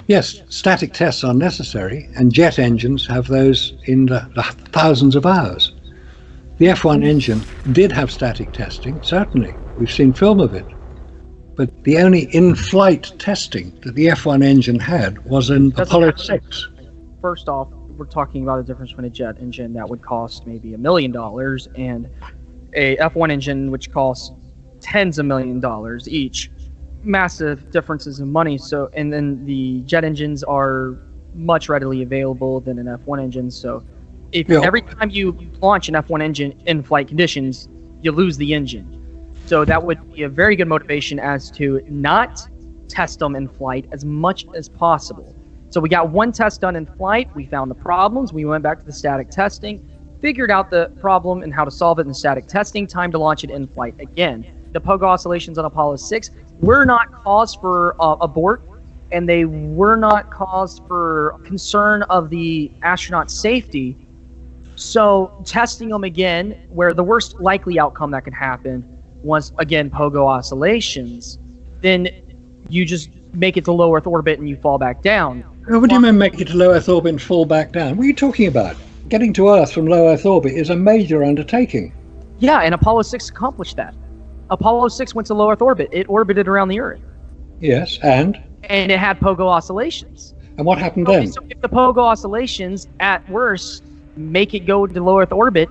Yes, static tests are necessary, and jet engines have those in the thousands of hours. The F1 engine did have static testing, certainly. We've seen film of it. But the only in-flight testing that the F1 engine had was in Apollo 6. First off, we're talking about a difference between a jet engine that would cost maybe $1 million and a F1 engine which costs tens of millions of dollars each. Massive differences in money. So, and then the jet engines are much readily available than an F1 engine. So, if every time you launch an F1 engine in flight conditions, you lose the engine. So that would be a very good motivation as to not test them in flight as much as possible. So we got one test done in flight. We found the problems. We went back to the static testing, figured out the problem and how to solve it in static testing. Time to launch it in flight again. The pogo oscillations on Apollo 6 were not cause for abort, and they were not cause for concern of the astronaut safety. So testing them again, where the worst likely outcome that could happen was, again, pogo oscillations, then you just make it to low Earth orbit and you fall back down. What do you mean make it to low Earth orbit and fall back down? What are you talking about? Getting to Earth from low Earth orbit is a major undertaking. Yeah, and Apollo 6 accomplished that. Apollo 6 went to low Earth orbit. It orbited around the Earth. Yes, and? And it had pogo oscillations. And what happened then? So if the pogo oscillations, at worst, make it go to low Earth orbit,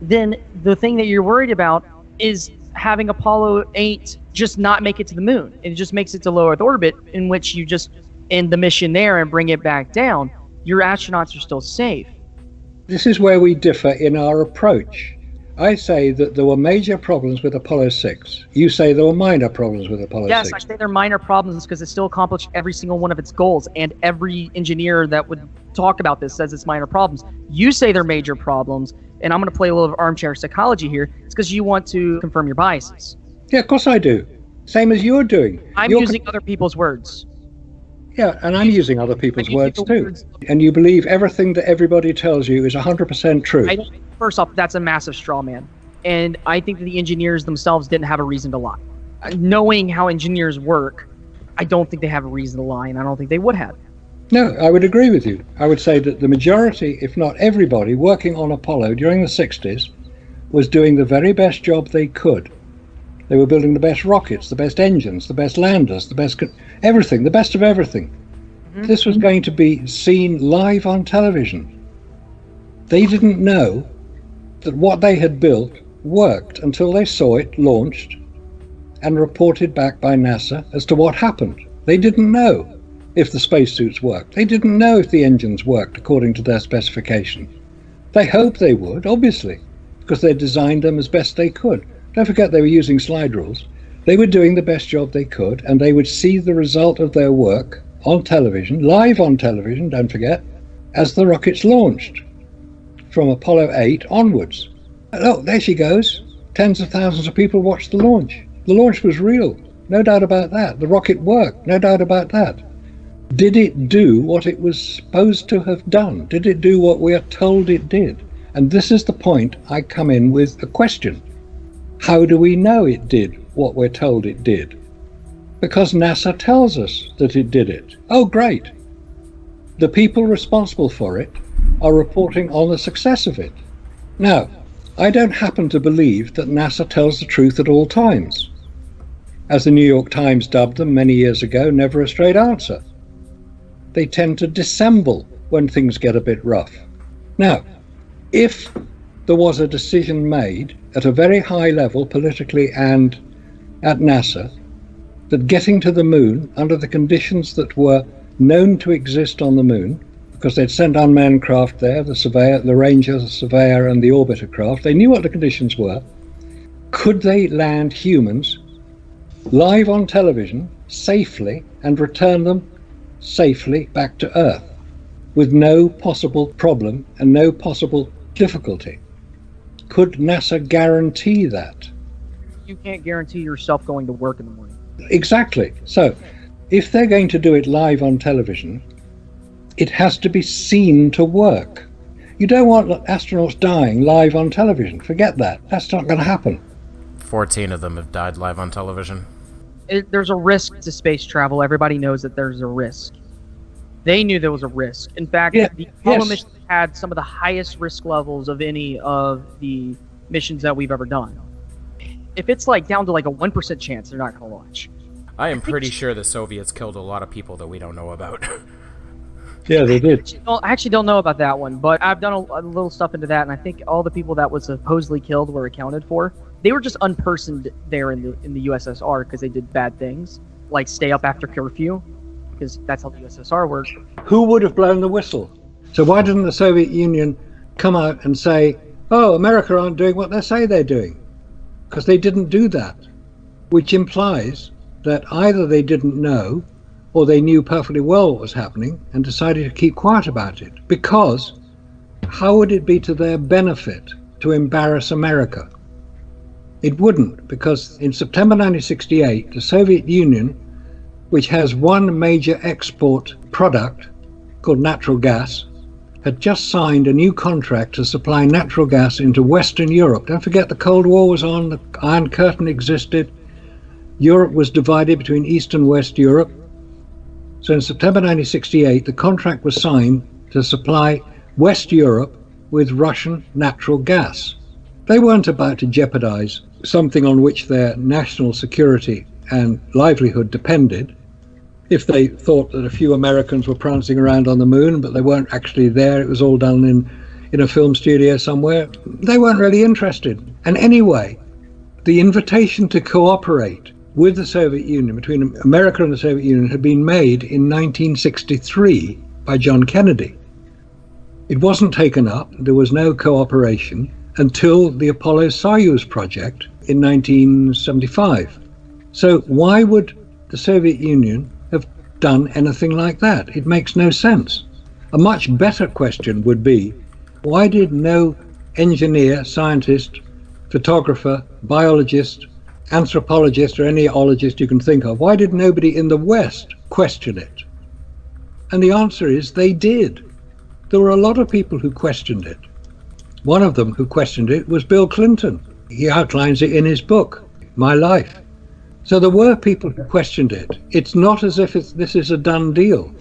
then the thing that you're worried about is having Apollo 8 just not make it to the moon. It just makes it to low Earth orbit, in which you just end the mission there and bring it back down. Your astronauts are still safe. This is where we differ in our approach. I say that there were major problems with Apollo 6. You say there were minor problems with Apollo 6. Yes, I say they're minor problems because it still accomplished every single one of its goals, and every engineer that would talk about this says it's minor problems. You say they're major problems, and I'm going to play a little armchair psychology here. It's because you want to confirm your biases. Yeah, of course I do. Same as you're doing. You're using other people's words. Yeah, and I'm using other people's words too. And you believe everything that everybody tells you is 100% true. First off, that's a massive straw man. And I think that the engineers themselves didn't have a reason to lie. Knowing how engineers work, I don't think they have a reason to lie, and I don't think they would have. No, I would agree with you. I would say that the majority, if not everybody, working on Apollo during the 60s was doing the very best job they could. They were building the best rockets, the best engines, the best landers, the best everything, the best of everything. Mm-hmm. This was going to be seen live on television. They didn't know that what they had built worked until they saw it launched and reported back by NASA as to what happened. They didn't know if the spacesuits worked. They didn't know if the engines worked according to their specifications. They hoped they would, obviously, because they designed them as best they could. Don't forget they were using slide rules. They were doing the best job they could, and they would see the result of their work on television, live on television, don't forget, as the rockets launched from Apollo 8 onwards. Oh, there she goes. Tens of thousands of people watched the launch. The launch was real, no doubt about that. The rocket worked, no doubt about that. Did it do what it was supposed to have done? Did it do what we are told it did? And this is the point I come in with a question. How do we know it did what we're told it did? Because NASA tells us that it did it. Oh, great. The people responsible for it are reporting on the success of it. Now, I don't happen to believe that NASA tells the truth at all times. As the New York Times dubbed them many years ago, never a straight answer. They tend to dissemble when things get a bit rough. Now, if there was a decision made at a very high level politically and at NASA that getting to the moon under the conditions that were known to exist on the moon, because they'd sent unmanned craft there, the Surveyor, the Ranger, the Surveyor and the Orbiter craft, they knew what the conditions were. Could they land humans live on television safely and return them safely back to Earth with no possible problem and no possible difficulty? Could NASA guarantee that? You can't guarantee yourself going to work in the morning. Exactly. So if they're going to do it live on television, it has to be seen to work. You don't want astronauts dying live on television. Forget that. That's not going to happen. 14 of them have died live on television. There's a risk to space travel. Everybody knows that there's a risk. They knew there was a risk. In fact, Yeah, the Apollo yes. mission had some of the highest risk levels of any of the missions that we've ever done. If it's like down to like a 1% chance, they're not going to launch. I am pretty sure the Soviets killed a lot of people that we don't know about. Yeah, they did. I actually don't know about that one, but I've done a little stuff into that, and I think all the people that was supposedly killed were accounted for. They were just unpersoned there in the USSR because they did bad things, like stay up after curfew, because that's how the USSR worked. Who would have blown the whistle? So why didn't the Soviet Union come out and say, oh, America aren't doing what they say they're doing? Because they didn't do that, which implies that either they didn't know or they knew perfectly well what was happening and decided to keep quiet about it. Because how would it be to their benefit to embarrass America? It wouldn't, because in September 1968, the Soviet Union, which has one major export product called natural gas, had just signed a new contract to supply natural gas into Western Europe. Don't forget the Cold War was on, the Iron Curtain existed. Europe was divided between East and West Europe. So in September 1968, the contract was signed to supply West Europe with Russian natural gas. They weren't about to jeopardize something on which their national security and livelihood depended. If they thought that a few Americans were prancing around on the moon, but they weren't actually there, it was all done in a film studio somewhere, they weren't really interested. And anyway, the invitation to cooperate with the Soviet Union, between America and the Soviet Union, had been made in 1963 by John Kennedy. It wasn't taken up, there was no cooperation until the Apollo-Soyuz project in 1975. So why would the Soviet Union have done anything like that? It makes no sense. A much better question would be, why did no engineer, scientist, photographer, biologist, anthropologist, or any ologist you can think of, why did nobody in the West question it? And the answer is they did. There were a lot of people who questioned it. One of them who questioned it was Bill Clinton. He outlines it in his book, My Life. So there were people who questioned it. It's not as if this is a done deal.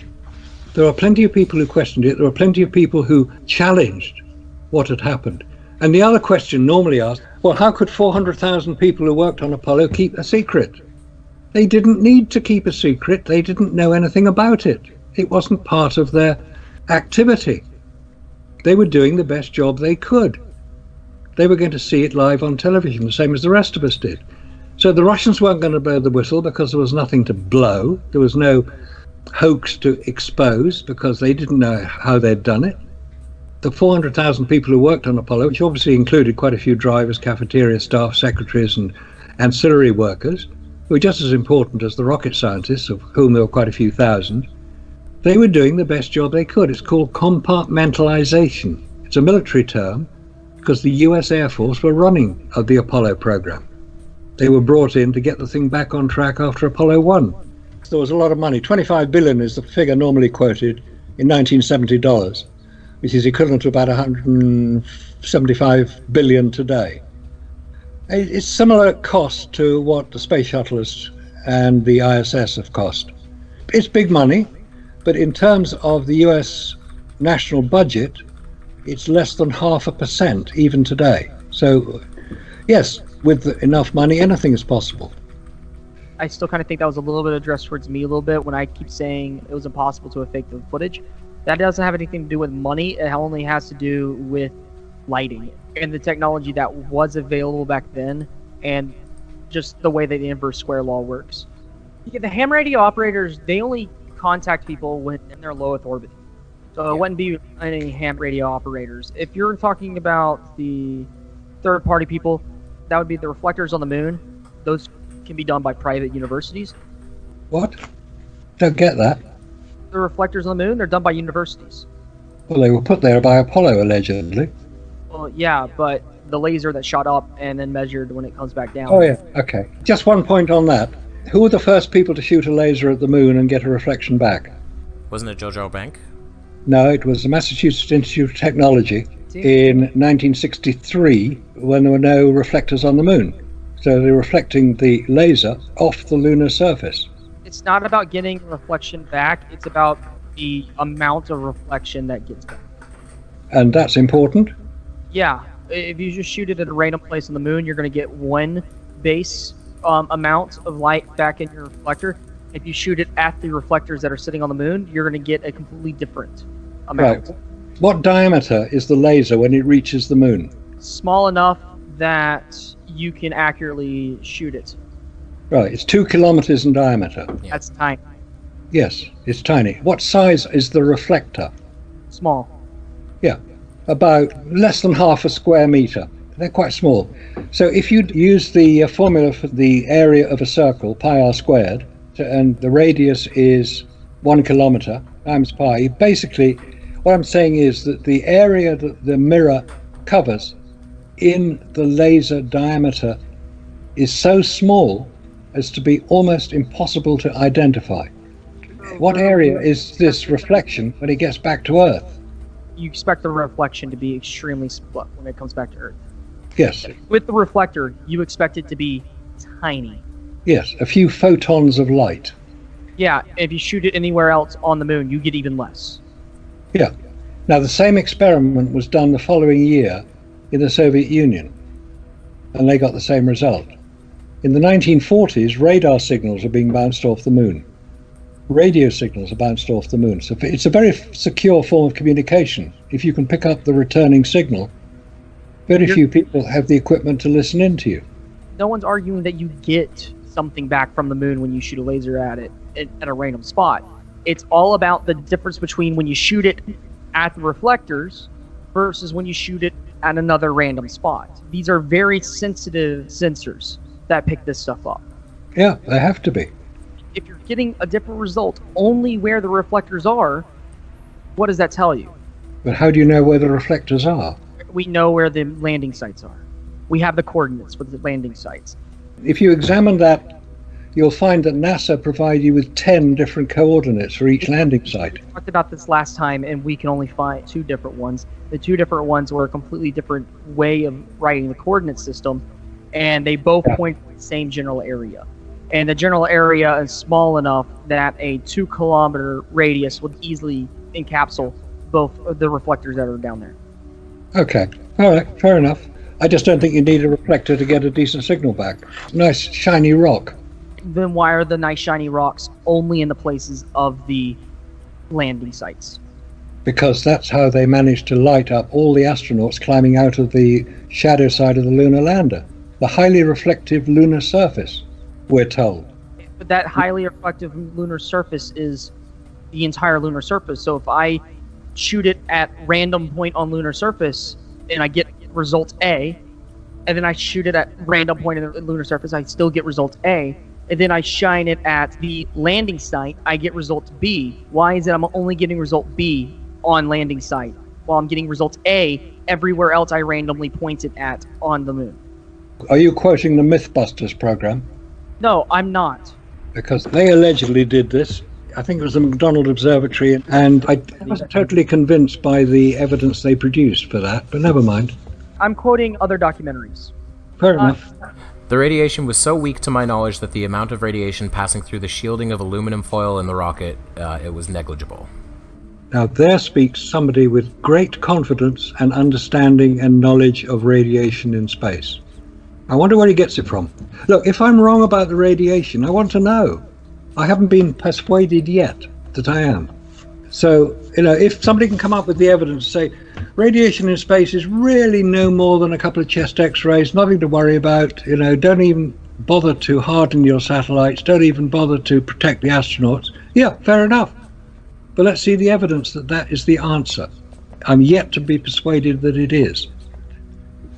There are plenty of people who questioned it. There are plenty of people who challenged what had happened. And the other question normally asked, well, how could 400,000 people who worked on Apollo keep a secret? They didn't need to keep a secret. They didn't know anything about it. It wasn't part of their activity. They were doing the best job they could. They were going to see it live on television, the same as the rest of us did. So the Russians weren't going to blow the whistle because there was nothing to blow. There was no hoax to expose because they didn't know how they'd done it. The 400,000 people who worked on Apollo, which obviously included quite a few drivers, cafeteria staff, secretaries, and ancillary workers, who were just as important as the rocket scientists, of whom there were quite a few thousand, they were doing the best job they could. It's called compartmentalization. It's a military term because the US Air Force were running the Apollo program. They were brought in to get the thing back on track after Apollo 1. There was a lot of money. 25 billion is the figure normally quoted in 1970 dollars, which is equivalent to about 175 billion today. It's similar cost to what the space shuttle and the ISS have cost. It's big money, but in terms of the US national budget, it's less than 0.5% even today. So, yes, with enough money, anything is possible. I still kind of think that was a little bit addressed towards me a little bit when I keep saying it was impossible to have faked the footage. That doesn't have anything to do with money. It only has to do with lighting and the technology that was available back then and just the way that the inverse square law works. The ham radio operators, they only contact people within their low Earth orbit. So it wouldn't be any ham radio operators. If you're talking about the third-party people, that would be the reflectors on the moon. Those can be done by private universities. What? Don't get that. The reflectors on the moon, they're done by universities. Well, they were put there by Apollo, allegedly. Well, yeah, but the laser that shot up and then measured when it comes back down. Oh, yeah, okay. Just one point on that. Who were the first people to shoot a laser at the moon and get a reflection back? Wasn't it Jojo Bank? No, it was the Massachusetts Institute of Technology in 1963 when there were no reflectors on the moon. So they're reflecting the laser off the lunar surface. It's not about getting reflection back. It's about the amount of reflection that gets back. And that's important. Yeah, if you just shoot it at a random place on the moon, you're going to get one base amount of light back in your reflector. If you shoot it at the reflectors that are sitting on the moon, you're going to get a completely different amount. Right. What diameter is the laser when it reaches the moon? Small enough that you can accurately shoot it. Right, it's 2 kilometers in diameter. Yeah. That's tiny. Yes, it's tiny. What size is the reflector? Small. Yeah, about less than half a square meter. They're quite small. So if you use the formula for the area of a circle, pi r squared, and the radius is 1 kilometer times pi, basically what I'm saying is that the area that the mirror covers in the laser diameter is so small as to be almost impossible to identify. What area is this reflection when it gets back to Earth? You expect the reflection to be extremely small when it comes back to Earth. Yes, With the reflector, you expect it to be tiny. yes, a few photons of light. Yeah, if you shoot it anywhere else on the moon, you get even less. Yeah. Now, the same experiment was done the following year in the Soviet Union, and they got the same result. In the 1940s, radar signals are being bounced off the moon. Radio signals are bounced off the moon. So it's a very secure form of communication. If you can pick up the returning signal, very few people have the equipment to listen into you. No one's arguing that you get something back from the moon when you shoot a laser at it at a random spot. It's all about the difference between when you shoot it at the reflectors versus when you shoot it at another random spot. These are very sensitive sensors that pick this stuff up. Yeah, they have to be. If you're getting a different result only where the reflectors are, what does that tell you? But how do you know where the reflectors are? We know where the landing sites are. We have the coordinates for the landing sites. If you examine that, you'll find that NASA provide you with 10 different coordinates for each landing site. We talked about this last time, and we can only find 2 different ones. The 2 different ones were a completely different way of writing the coordinate system, and they both point to the same general area. And the general area is small enough that a 2-kilometer radius would easily encapsulate both of the reflectors that are down there. Okay, all right, fair enough. I just don't think you need a reflector to get a decent signal back. Nice shiny rock. Then why are the nice shiny rocks only in the places of the landing sites? Because that's how they managed to light up all the astronauts climbing out of the shadow side of the lunar lander. The highly reflective lunar surface, we're told. But that highly reflective lunar surface is the entire lunar surface. So if I shoot it at random point on lunar surface and I get result A, and then I shoot it at random point in the lunar surface, I still get result A, and then I shine it at the landing site, I get result B. Why is it I'm only getting result B on landing site while I'm getting result A everywhere else I randomly pointed at on the moon? Are you quoting the Mythbusters program? No, I'm not. Because they allegedly did this. I think it was the McDonald Observatory, and I wasn't totally convinced by the evidence they produced for that, but never mind. I'm quoting other documentaries. Fair enough. The radiation was so weak to my knowledge that the amount of radiation passing through the shielding of aluminum foil in the rocket, it was negligible. Now there speaks somebody with great confidence and understanding and knowledge of radiation in space. I wonder where he gets it from. Look, if I'm wrong about the radiation, I want to know. I haven't been persuaded yet that I am. So, if somebody can come up with the evidence to say radiation in space is really no more than a couple of chest x-rays, nothing to worry about, don't even bother to harden your satellites, don't even bother to protect the astronauts. Yeah, fair enough. But let's see the evidence that that is the answer. I'm yet to be persuaded that it is.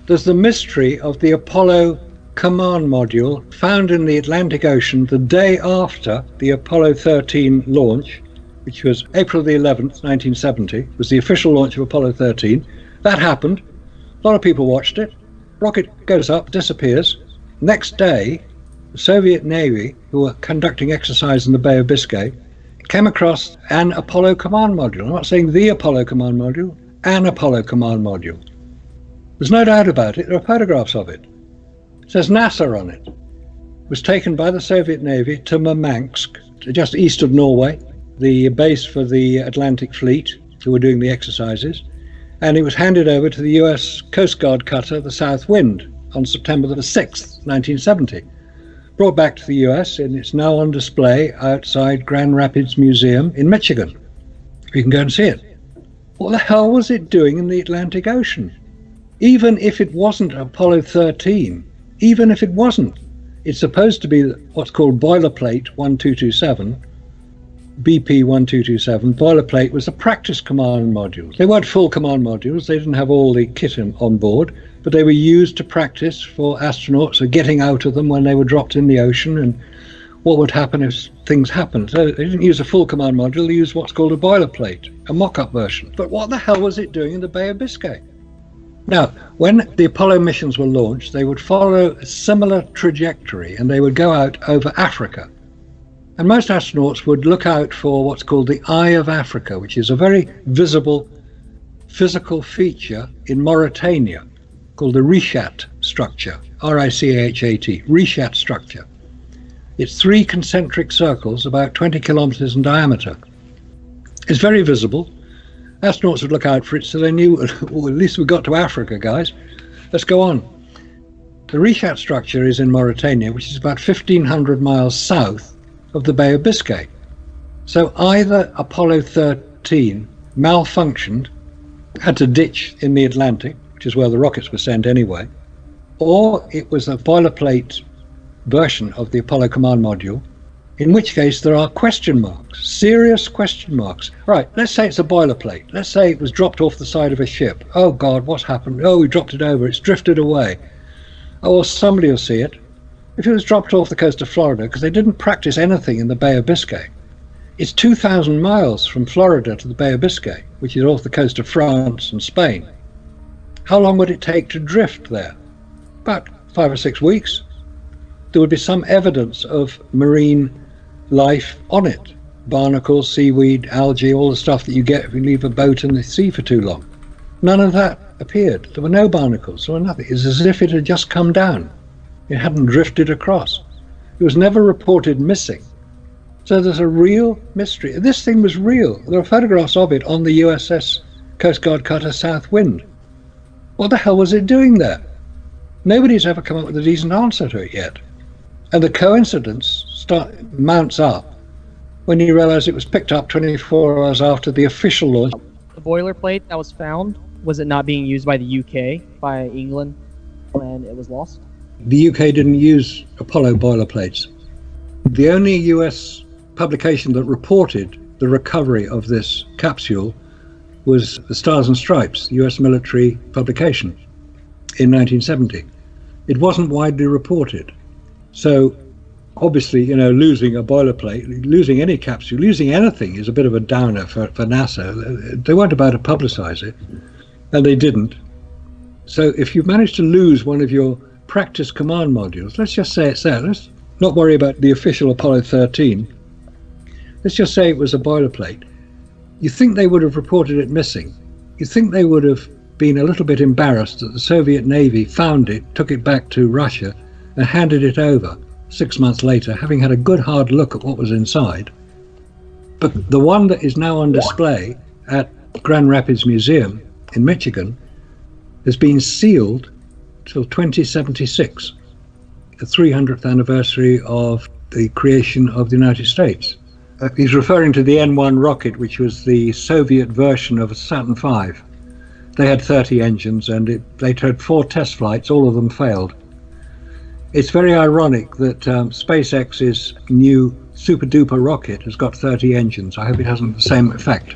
There's the mystery of the Apollo command module found in the Atlantic Ocean the day after the Apollo 13 launch, which was April the 11th, 1970, was the official launch of Apollo 13. That happened. A lot of people watched it. Rocket goes up, disappears. Next day, the Soviet Navy, who were conducting exercise in the Bay of Biscay, came across an Apollo command module. I'm not saying the Apollo command module, an Apollo command module. There's no doubt about it. There are photographs of it. It says NASA on it. It was taken by the Soviet Navy to Murmansk, just east of Norway, the base for the Atlantic Fleet, who were doing the exercises, and it was handed over to the US Coast Guard cutter, the South Wind, on September the 6th, 1970. Brought back to the US, and it's now on display outside Grand Rapids Museum in Michigan. You can go and see it. What the hell was it doing in the Atlantic Ocean? Even if it wasn't Apollo 13, even if it wasn't, it's supposed to be what's called boilerplate 1227, BP 1227. Boilerplate was the practice command modules. They weren't full command modules, they didn't have all the kit on board, but they were used to practice for astronauts or getting out of them when they were dropped in the ocean and what would happen if things happened. So they didn't use a full command module, they used what's called a boilerplate, a mock-up version. But what the hell was it doing in the Bay of Biscay? Now, when the Apollo missions were launched, they would follow a similar trajectory and they would go out over Africa. And most astronauts would look out for what's called the Eye of Africa, which is a very visible physical feature in Mauritania called the Richat structure, R-I-C-H-A-T, Richat structure. It's 3 concentric circles about 20 kilometers in diameter. It's very visible. Astronauts would look out for it, so they knew, well, at least we got to Africa, guys. Let's go on. The Richat structure is in Mauritania, which is about 1,500 miles south of the Bay of Biscay. So either Apollo 13 malfunctioned, had to ditch in the Atlantic, which is where the rockets were sent anyway, or it was a boilerplate version of the Apollo command module, in which case there are question marks, serious question marks. Right, let's say it's a boilerplate. Let's say it was dropped off the side of a ship. Oh God, what's happened? Oh, we dropped it over, it's drifted away. Oh, well, somebody will see it. If it was dropped off the coast of Florida, because they didn't practice anything in the Bay of Biscay, it's 2,000 miles from Florida to the Bay of Biscay, which is off the coast of France and Spain. How long would it take to drift there? About 5 or 6 weeks. There would be some evidence of marine life on it. Barnacles, seaweed, algae, all the stuff that you get if you leave a boat in the sea for too long. None of that appeared. There were no barnacles, there were nothing. It's as if it had just come down. It hadn't drifted across. It was never reported missing. So there's a real mystery. This thing was real. There are photographs of it on the USS Coast Guard cutter South Wind. What the hell was it doing there? Nobody's ever come up with a decent answer to it yet. And the coincidence mounts up when you realize it was picked up 24 hours after the official launch. The boilerplate that was found, was it not being used by the UK, by England, when it was lost? The UK didn't use Apollo boilerplates. The only US publication that reported the recovery of this capsule was the Stars and Stripes, the US military publication, in 1970. It wasn't widely reported. So obviously, losing a boilerplate, losing any capsule, losing anything is a bit of a downer for NASA. They weren't about to publicize it, and they didn't. So if you've managed to lose one of your practice command modules, let's just say it's there. Let's not worry about the official Apollo 13. Let's just say it was a boilerplate. You think they would have reported it missing. You think they would have been a little bit embarrassed that the Soviet Navy found it, took it back to Russia, and handed it over 6 months later, having had a good hard look at what was inside. But the one that is now on display at Grand Rapids Museum in Michigan has been sealed till 2076, the 300th anniversary of the creation of the United States. He's referring to the N-1 rocket, which was the Soviet version of a Saturn V. They had 30 engines, and they had 4 test flights, all of them failed. It's very ironic that SpaceX's new super-duper rocket has got 30 engines. I hope it hasn't the same effect.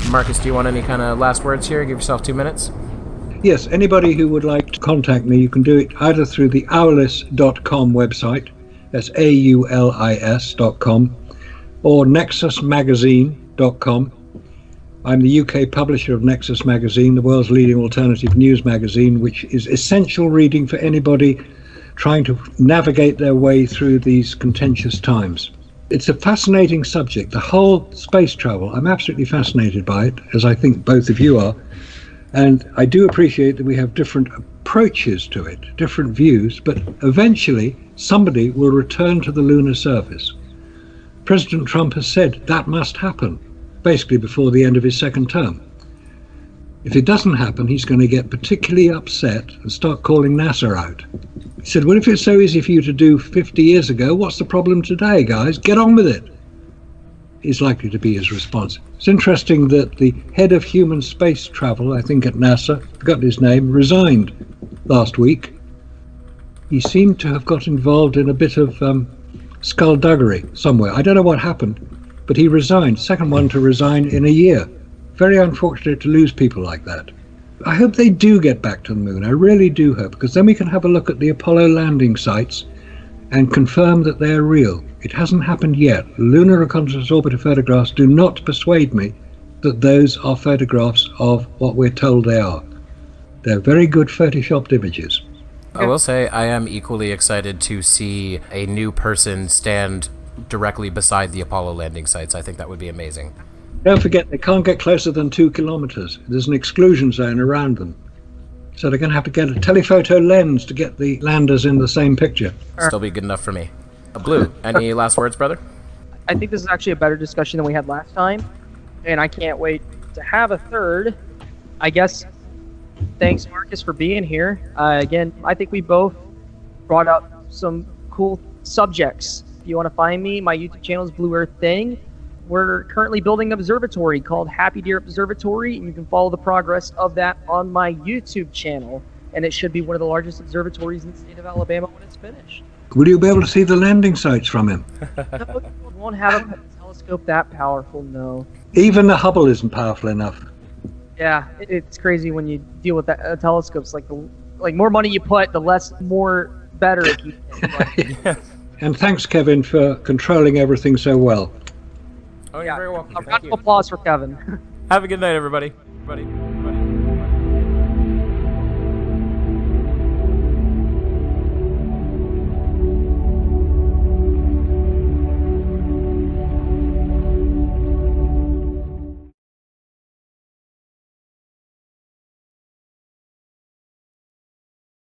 Marcus, do you want any kind of last words here? Give yourself 2 minutes. Yes, anybody who would like to contact me, you can do it either through the aulis.com website, that's AULIS.com, or nexusmagazine.com. I'm the UK publisher of Nexus Magazine, the world's leading alternative news magazine, which is essential reading for anybody trying to navigate their way through these contentious times. It's a fascinating subject, the whole space travel. I'm absolutely fascinated by it, as I think both of you are. And I do appreciate that we have different approaches to it, different views, but eventually somebody will return to the lunar surface. President Trump has said that must happen, basically before the end of his second term. If it doesn't happen, he's going to get particularly upset and start calling NASA out. He said, well, if it's so easy for you to do 50 years ago, what's the problem today, guys? Get on with it. Is likely to be his response. It's interesting that the head of human space travel, I think at NASA, forgotten his name, resigned last week. He seemed to have got involved in a bit of skullduggery somewhere. I don't know what happened, but he resigned. Second one to resign in a year. Very unfortunate to lose people like that. I hope they do get back to the moon. I really do hope, because then we can have a look at the Apollo landing sites and confirm that they're real. It hasn't happened yet. Lunar Reconnaissance Orbiter photographs do not persuade me that those are photographs of what we're told they are. They're very good photoshopped images. I will say I am equally excited to see a new person stand directly beside the Apollo landing sites. I think that would be amazing. Don't forget, they can't get closer than 2 kilometers. There's an exclusion zone around them. So they're going to have to get a telephoto lens to get the landers in the same picture. Still be good enough for me. Blue, any last words, brother? I think this is actually a better discussion than we had last time, and I can't wait to have a third. I guess, thanks, Marcus, for being here. Again, I think we both brought up some cool subjects. If you want to find me, my YouTube channel is Blue Earth Thing. We're currently building an observatory called Happy Deer Observatory, and you can follow the progress of that on my YouTube channel. And it should be one of the largest observatories in the state of Alabama when it's finished. Will you be able to see the landing sites from him? No, we won't have a telescope that powerful, no. Even the Hubble isn't powerful enough. Yeah, it's crazy when you deal with that telescopes. Like more money you put, the better it can get. And thanks, Kevin, for controlling everything so well. Oh, you're very welcome. A round of applause for Kevin. Have a good night, everybody.